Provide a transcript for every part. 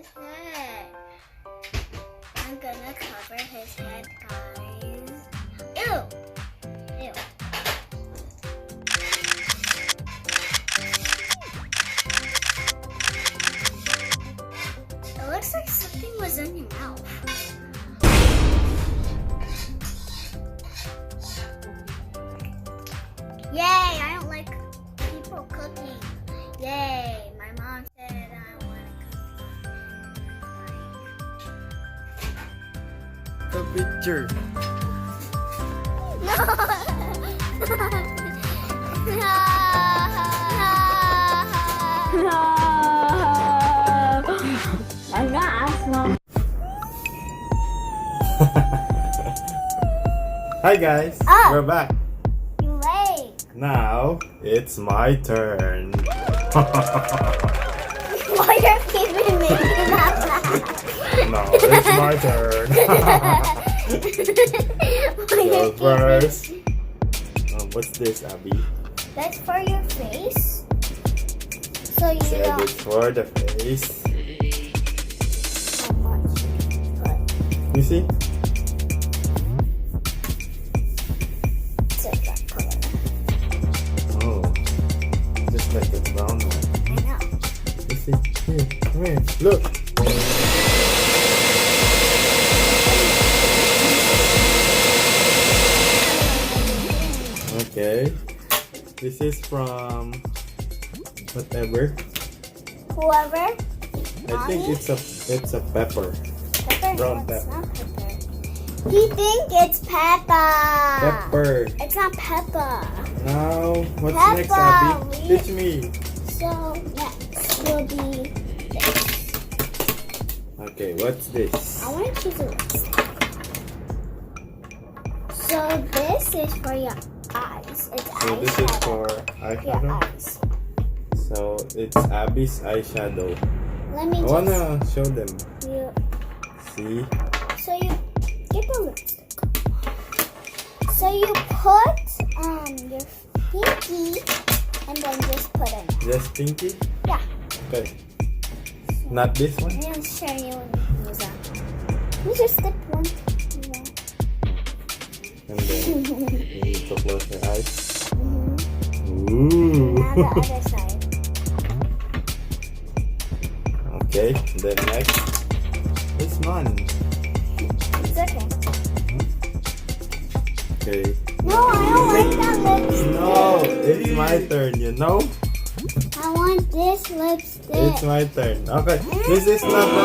his head. I'm gonna cover his head, guys. Ew! Ew. It looks like something was in your mouth. Yay! I don't like people cooking. Yay! My mom said I want to cook. The picture. No! No! I'm gonna ask Mom. Hi guys, Oh. we're back. You late. Now it's my turn. Why you're keeping me that No, it's my turn. Go first. What's this, Abby? That's for your face. So you Said don't it's for the face. so much. But You see? it's like that color. Oh, just like the brown one. I know. You see? Here, come here. Look. Okay. This is from whatever. Whoever. I think it's a pepper. Pepper? Brown No, it's pepper. not pepper. He think it's pepper. Pepper. It's not pepper. Now, what's Pepper, next, Abby? we- Teach me. So next will be this. Okay, what's this? I want to choose a lipstick. So this is for your eyes. It's So this is eyeshadow. for Your eyeshadow. eyes. So it's Abby's eyeshadow. Let me I just. wanna show them. You, See? so you get the lipstick. So you put your pinky and then just put it. Just pinky? Yeah. Okay. Not this one? I'm gonna show you when you use that. You just dip one. And then you need to close your eyes. Now Ooh. the other side. Okay, then next. This one. It's okay. Okay. No, I don't like that lipstick. No, it's my turn, you know? I want this lipstick. It's my turn. Okay, this is not the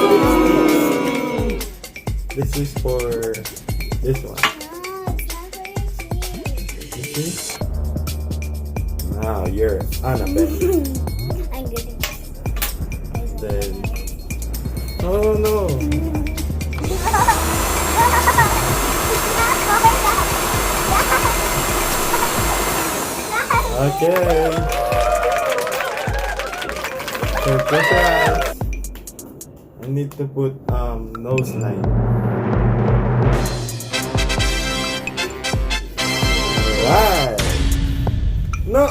lipstick. This is for this one. No, it's not for your cheeks. You see? Now you're Annabelle. I'm good. Then, oh no. Okay. So close your eyes. I need to put nose line. Alright. No,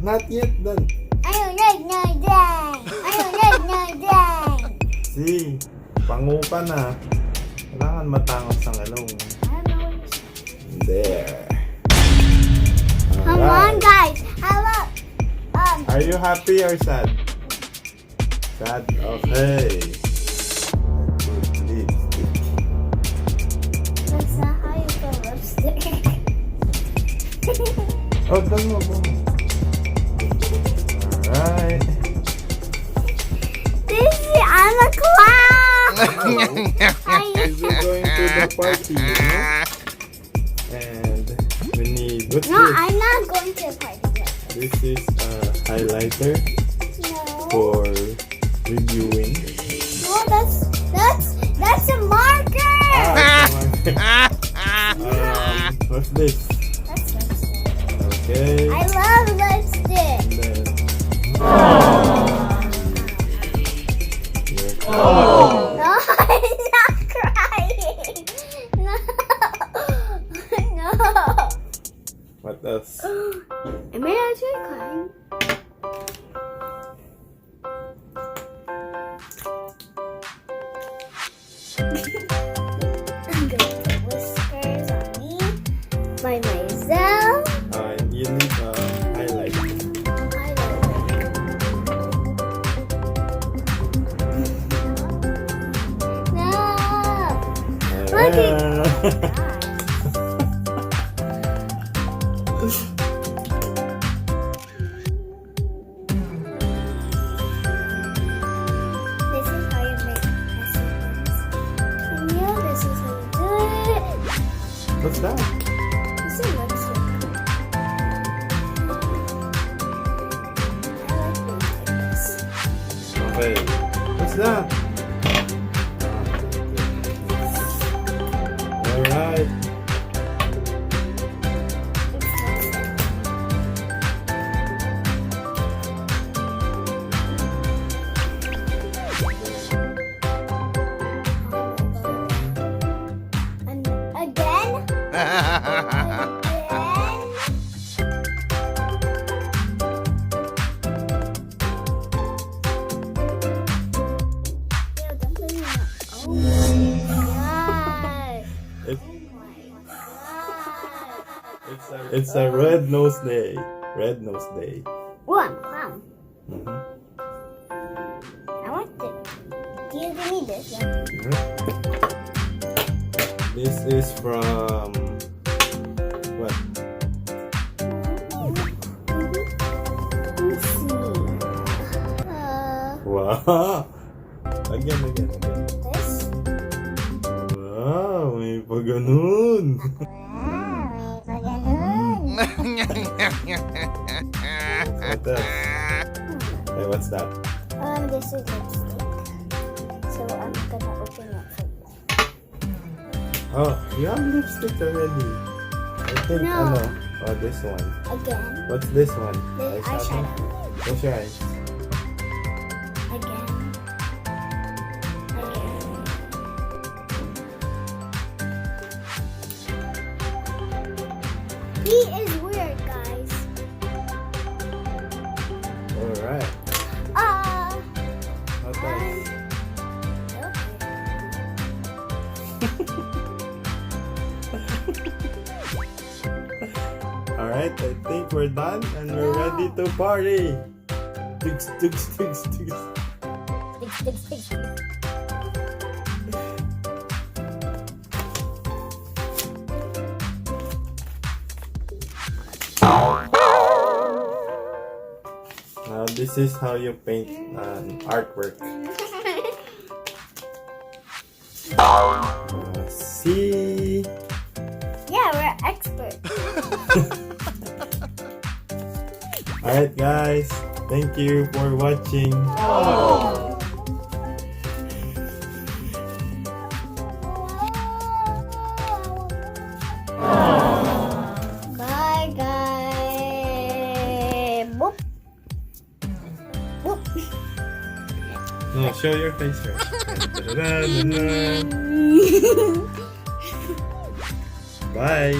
not yet done. I don't like no dang. I don't like no dang. See, pangu ka na. Kailangan matangos ang ilong. I don't know what you're There. Come on, guys. Hello. Are you happy or sad? Sad? Okay. Good lipstick. That's not how you put lipstick. Oh, done mo. Alright. I'm a clown. We're going to the party, you know? And we need, what's No, this? I'm not going to a party. This is a highlighter No. for reviewing. Oh, that's a marker. What's this? That's lipstick. Okay. I love lipstick. And then, here comes- No, I'm not crying. No. No. What else? Am I actually crying? I'm gonna put whiskers on me by myself. And you need highlight. No! Look at This is how you make messy things. And yeah, this is how you do it. What's that? This is lipstick. I like being like this. Okay. What's that? Alright. It's lipstick. And again. Oh my god. It, Oh my god. it's a red nose day. Red nose day. One, wow. Mhm. I want it. Do you give me this one? Mhm. This is from what? Let's see. Wow! Again. This? Wow, may pa ganun. What else? Hey, what's that? This is lipstick. So I'm gonna open it for you. Oh, you have lipstick already. I think, No. Oh, this one. Again. What's this one? This eyeshadow. Close your eyes. Again. He is weird, guys. Alright. What else? Alright, I think we're done and we're ready to party. Tigs. Sticks. Now this is how you paint an artwork. See? Yeah, we're experts. Alright guys, thank you for watching. Bye, guys. Boop. Boop. No, show your face first. Bye.